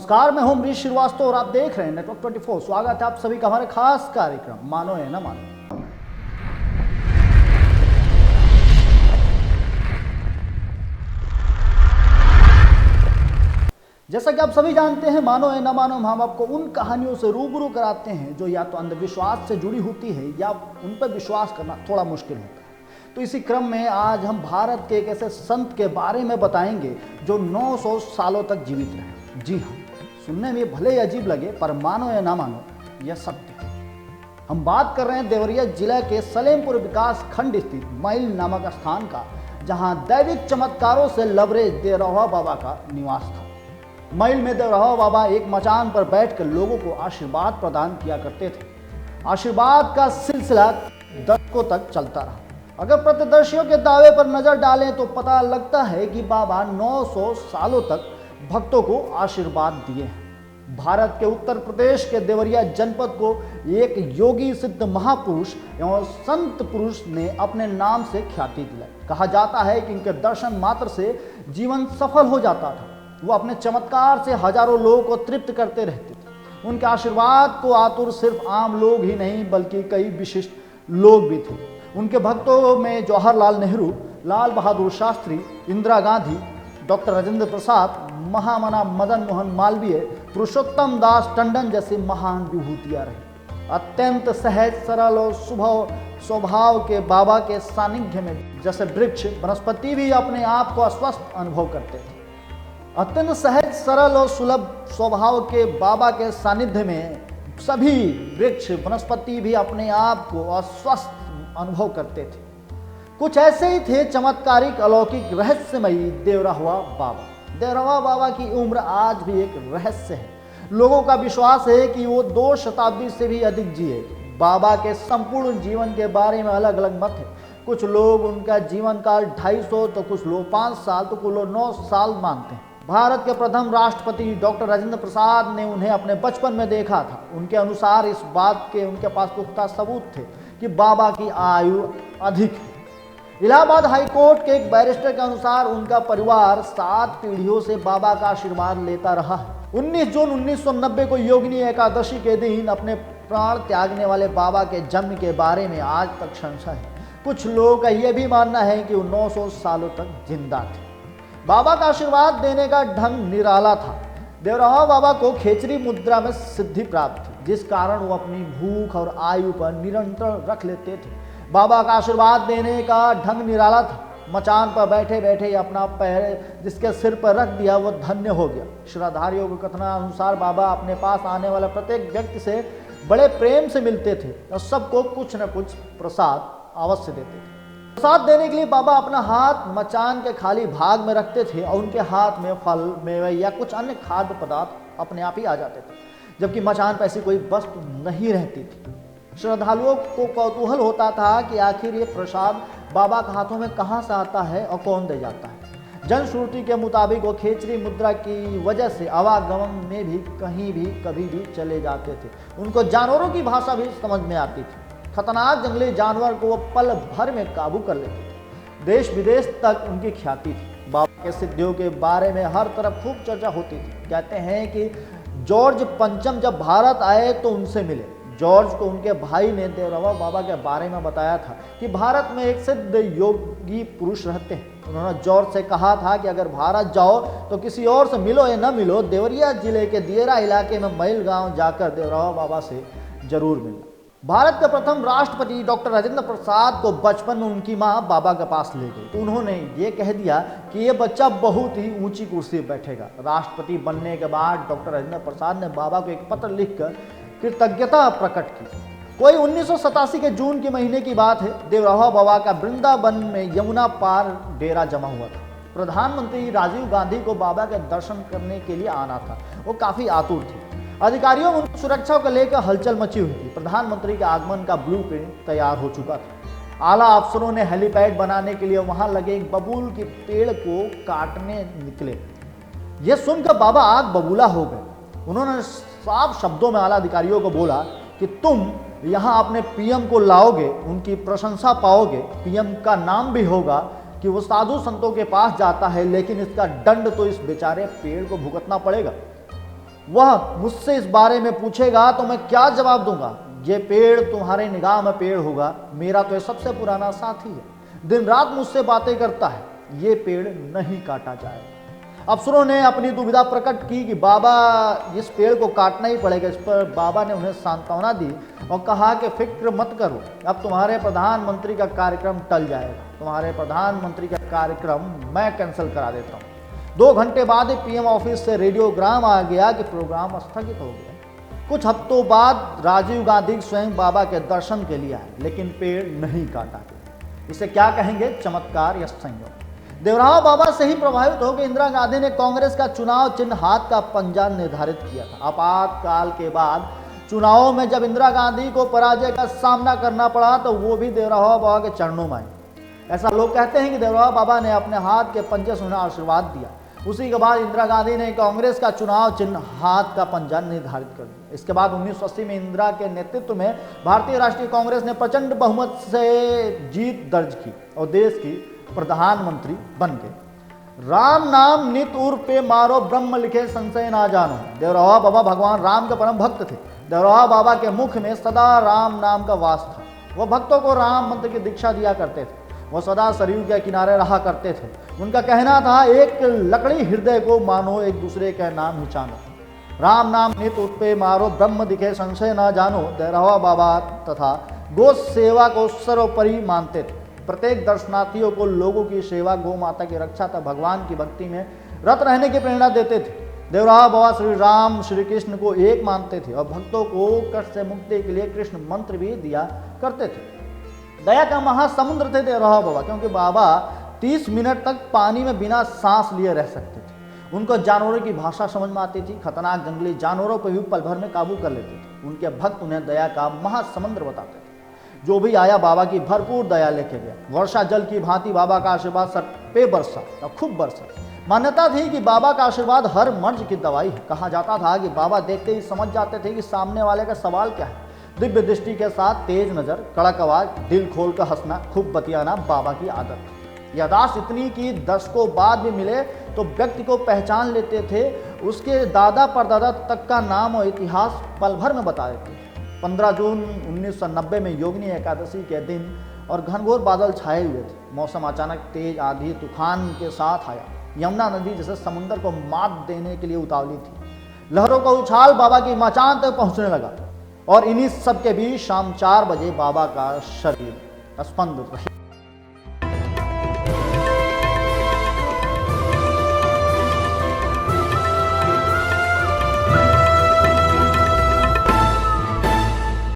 नमस्कार, मैं हूं अमरीश श्रीवास्तव और आप देख रहे हैं नेटवर्क 24। स्वागत है आप सभी का हमारे खास कार्यक्रम मानो या ना मानो। जैसा कि आप सभी जानते हैं, मानो या ना मानो हम आपको उन कहानियों से रूबरू कराते हैं जो या तो अंधविश्वास से जुड़ी होती है या उन पर विश्वास करना थोड़ा मुश्किल होता है। तो इसी क्रम में आज हम भारत के एक ऐसे संत के बारे में बताएंगे जो 900 सालों तक जीवित रहे। जी हाँ, सुनने में भले ही अजीब लगे पर मानो या ना मानो यह सत्य है। हम बात कर रहे हैं देवरिया जिला के सलेमपुर विकास खंड स्थित मैल नामक स्थान का, जहां दैविक चमत्कारों से लबरेज देवरहा बाबा का निवास था। मैल में देवरहा बाबा एक मचान पर बैठकर लोगों को आशीर्वाद प्रदान किया करते थे। आशीर्वाद का सिलसिला दशकों तक चलता रहा। अगर प्रत्यदर्शियों के दावे पर नजर डालें तो पता लगता है कि बाबा 900 सालों तक भक्तों को आशीर्वाद दिए हैं। भारत के उत्तर प्रदेश के देवरिया जनपद को एक योगी सिद्ध महापुरुष एवं संत पुरुष ने अपने नाम से ख्याति दिलाई। कहा जाता है कि इनके दर्शन मात्र से जीवन सफल हो जाता था। वो अपने चमत्कार से हजारों लोगों को तृप्त करते रहते थे। उनके आशीर्वाद को आतुर सिर्फ आम लोग ही नहीं बल्कि कई विशिष्ट लोग भी थे। उनके भक्तों में जवाहरलाल नेहरू, लाल बहादुर शास्त्री, इंदिरा गांधी, डॉक्टर राजेंद्र प्रसाद, महामना मदन मोहन मालवीय, पुरुषोत्तम दास टंडन जैसी महान विभूतियां रही। अत्यंत सहज, सरल और स्वभाव के बाबा के सानिध्य में जैसे वृक्ष वनस्पति भी अपने आप को अस्वस्थ अनुभव करते थे। अत्यंत सहज, सरल और सुलभ स्वभाव के बाबा के सानिध्य में सभी वृक्ष वनस्पति भी अपने आप को अस्वस्थ अनुभव करते थे। कुछ ऐसे ही थे चमत्कारिक, अलौकिक, रहस्यमयी देवरहा बाबा। देवरहा बाबा की उम्र आज भी एक रहस्य है। लोगों का विश्वास है कि वो 2 शताब्दी से भी अधिक जिए। बाबा के संपूर्ण जीवन के बारे में अलग अलग मत है। कुछ लोग उनका जीवन काल 250, तो कुछ लोग 5 साल, तो कुछ लोग 9 साल मानते हैं। भारत के प्रथम राष्ट्रपति डॉक्टर राजेंद्र प्रसाद ने उन्हें अपने बचपन में देखा था। उनके अनुसार इस बात के उनके पास पुख्ता सबूत थे कि बाबा की आयु अधिक है। इलाहाबाद हाईकोर्ट के एक बैरिस्टर के अनुसार उनका परिवार 7 पीढ़ियों से बाबा का आशीर्वाद लेता रहा है। 19 जून 1990 को योगिनी एकादशी के दिन अपने प्राण त्यागने वाले बाबा के जन्म के बारे में आज तक संशय है। कुछ लोगों का यह भी मानना है कि वो 900 सालों तक जिंदा थे। बाबा का आशीर्वाद देने का ढंग निराला था। देवरहा बाबा को खेचरी मुद्रा में सिद्धि प्राप्त थी, जिस कारण वो अपनी भूख और आयु पर निरंतर रख लेते थे। बाबा का आशीर्वाद देने का ढंग निराला था। मचान पर बैठे बैठे अपना पैर जिसके सिर पर रख दिया वो धन्य हो गया। श्रद्धालुओं के कथनानुसार बाबा अपने पास आने वाले प्रत्येक व्यक्ति से बड़े प्रेम से मिलते थे और सबको कुछ न कुछ प्रसाद अवश्य देते थे। प्रसाद देने के लिए बाबा अपना हाथ मचान के खाली भाग में रखते थे और उनके हाथ में फल, मेवे या कुछ अन्य खाद्य पदार्थ अपने आप ही आ जाते थे, जबकि मचान पर ऐसी कोई वस्तु नहीं रहती थी। श्रद्धालुओं को कौतूहल होता था कि आखिर ये प्रसाद बाबा के हाथों में कहाँ से आता है और कौन दे जाता है। जनश्रुति के मुताबिक वो खेचरी मुद्रा की वजह से आवागमन में भी कहीं भी कभी भी चले जाते थे। उनको जानवरों की भाषा भी समझ में आती थी। खतरनाक जंगली जानवर को वो पल भर में काबू कर लेते थे। देश विदेश तक उनकी ख्याति थी। बाबा के सिद्धियों के बारे में हर तरफ खूब चर्चा होती थी। कहते हैं कि जॉर्ज पंचम जब भारत आए तो उनसे मिले। जॉर्ज को उनके भाई ने देवरहा बाबा के बारे में बताया था कि भारत में एक सिद्ध योगी पुरुष रहते हैं। उन्होंने जॉर्ज से कहा था कि अगर भारत जाओ तो किसी और से मिलो या न मिलो, देवरिया जिले के दियरा इलाके में मैल गांव जाकर देवरहा बाबा से जरूर मिलना। भारत के प्रथम राष्ट्रपति डॉक्टर राजेंद्र प्रसाद को बचपन में उनकी मां बाबा के पास ले गई तो उन्होंने ये कह दिया कि ये बच्चा बहुत ही ऊंची कुर्सी पर बैठेगा। राष्ट्रपति बनने के बाद डॉक्टर राजेंद्र प्रसाद ने बाबा को एक पत्र लिखकर कृतज्ञता प्रकट की। कोई 1987 के जून के महीने की बात है। देवरहा बाबा का वृंदावन में यमुना पार डेरा जमा हुआ था। प्रधानमंत्री राजीव गांधी को बाबा के दर्शन करने के लिए आना था। वो काफी आतुर थे। अधिकारियों में सुरक्षा को लेकर हलचल मची हुई थी। प्रधानमंत्री के आगमन का ब्लूप्रिंट तैयार हो चुका था। आला अफसरों ने हेलीपैड बनाने के लिए वहां लगे एक बबूल के पेड़ को काटने निकले। यह सुनकर बाबा आग बबूला हो गए। उन्होंने साफ शब्दों में आला अधिकारियों को बोला कि तुम यहाँ अपने पीएम को लाओगे, उनकी प्रशंसा पाओगे। पीएम का नाम भी होगा कि वो साधु संतों के पास जाता है, लेकिन इसका दंड तो इस बेचारे पेड़ को भुगतना पड़ेगा। वह मुझसे इस बारे में पूछेगा तो मैं क्या जवाब दूंगा? ये पेड़ तुम्हारे निगाह में पेड़ होगा, मेरा तो ये सबसे पुराना साथी है, दिन रात मुझसे बातें करता है, ये पेड़ नहीं काटा जाएगा। अफसरों ने अपनी दुविधा प्रकट की कि बाबा इस पेड़ को काटना ही पड़ेगा। इस पर बाबा ने उन्हें सांत्वना दी और कहा कि फिक्र मत करो, अब तुम्हारे प्रधानमंत्री का कार्यक्रम टल जाएगा, तुम्हारे प्रधानमंत्री का कार्यक्रम मैं कैंसिल करा देता हूँ। 2 घंटे बाद पीएम ऑफिस से रेडियोग्राम आ गया कि प्रोग्राम स्थगित हो गया। कुछ हफ्तों बाद राजीव गांधी स्वयं बाबा के दर्शन के लिए आए, लेकिन पेड़ नहीं काटा गया। इसे क्या कहेंगे? चमत्कार या संयोग। देवराव बाबा से ही प्रभावित होकर इंदिरा गांधी ने कांग्रेस का चुनाव चिन्ह हाथ का पंजा निर्धारित किया था। आपातकाल के बाद चुनावों में जब इंदिरा गांधी को पराजय का सामना करना पड़ा तो वो भी देवराव बाबा के चरणों में आई। ऐसा लोग कहते हैं कि देवराव बाबा ने अपने हाथ के पंजे से उन्हें आशीर्वाद दिया। उसी के बाद इंदिरा गांधी ने कांग्रेस का चुनाव चिन्ह हाथ का पंजा निर्धारित कर दिया। इसके बाद 1980 में इंदिरा के नेतृत्व में भारतीय राष्ट्रीय कांग्रेस ने प्रचंड बहुमत से जीत दर्ज की और देश की प्रधानमंत्री बन गए। राम नाम नित उर्फ पे मारो ब्रह्म लिखे संशय ना जानो। देवराव बाबा भगवान राम के परम भक्त थे। देवराव बाबा के मुख में सदा राम नाम का वास था। वह भक्तों को राम मंत्र की दीक्षा दिया करते थे। वह सदा सरयू के किनारे रहा करते थे। उनका कहना था, एक लकड़ी हृदय को मानो, एक दूसरे का नाम हिचानो। राम नाम नित उर्फ पे मारो ब्रह्म दिखे संशय ना जानो। देवराव बाबा तथा गो सेवा को सर्वोपरि मानते थे। प्रत्येक दर्शनार्थियों को लोगों की सेवा, गौ माता की रक्षा तथा भगवान की भक्ति में रत रहने की प्रेरणा देते थे। देवराव बाबा श्री राम श्री कृष्ण को एक मानते थे और भक्तों को कष्ट से मुक्ति के लिए कृष्ण मंत्र भी दिया करते थे। दया का महासमुद्र थे देवराव बाबा, क्योंकि बाबा 30 मिनट तक पानी में बिना सांस लिए रह सकते थे। उनको जानवरों की भाषा समझ में आती थी। खतरनाक जंगली जानवरों पर भी पल भर में काबू कर लेते थे। उनके भक्त उन्हें दया का महासमुद्र बताते थे। जो भी आया बाबा की भरपूर दया लेके गया। वर्षा जल की भांति बाबा का आशीर्वाद सर पे बरसा और खूब बरसा। मान्यता थी कि बाबा का आशीर्वाद हर मर्ज की दवाई है। कहा जाता था कि बाबा देखते ही समझ जाते थे कि सामने वाले का सवाल क्या है। दिव्य दृष्टि के साथ तेज नजर, कड़क आवाज, दिल खोल कर हंसना, खूब बतियाना बाबा की आदत। यादाश्त इतनी कि दशकों बाद भी मिले तो व्यक्ति को पहचान लेते थे। उसके दादा परदादा तक का नाम और इतिहास पल भर में बता देते थे। 15 जून 1990 में योगिनी एकादशी के दिन और घनघोर बादल छाए हुए थे। मौसम अचानक तेज आंधी तूफान के साथ आया। यमुना नदी जैसे समुद्र को मात देने के लिए उतावली थी। लहरों का उछाल बाबा की मचान तक पहुंचने लगा और इन्हीं सब के बीच शाम 4 बजे बाबा का शरीर स्पंद रही।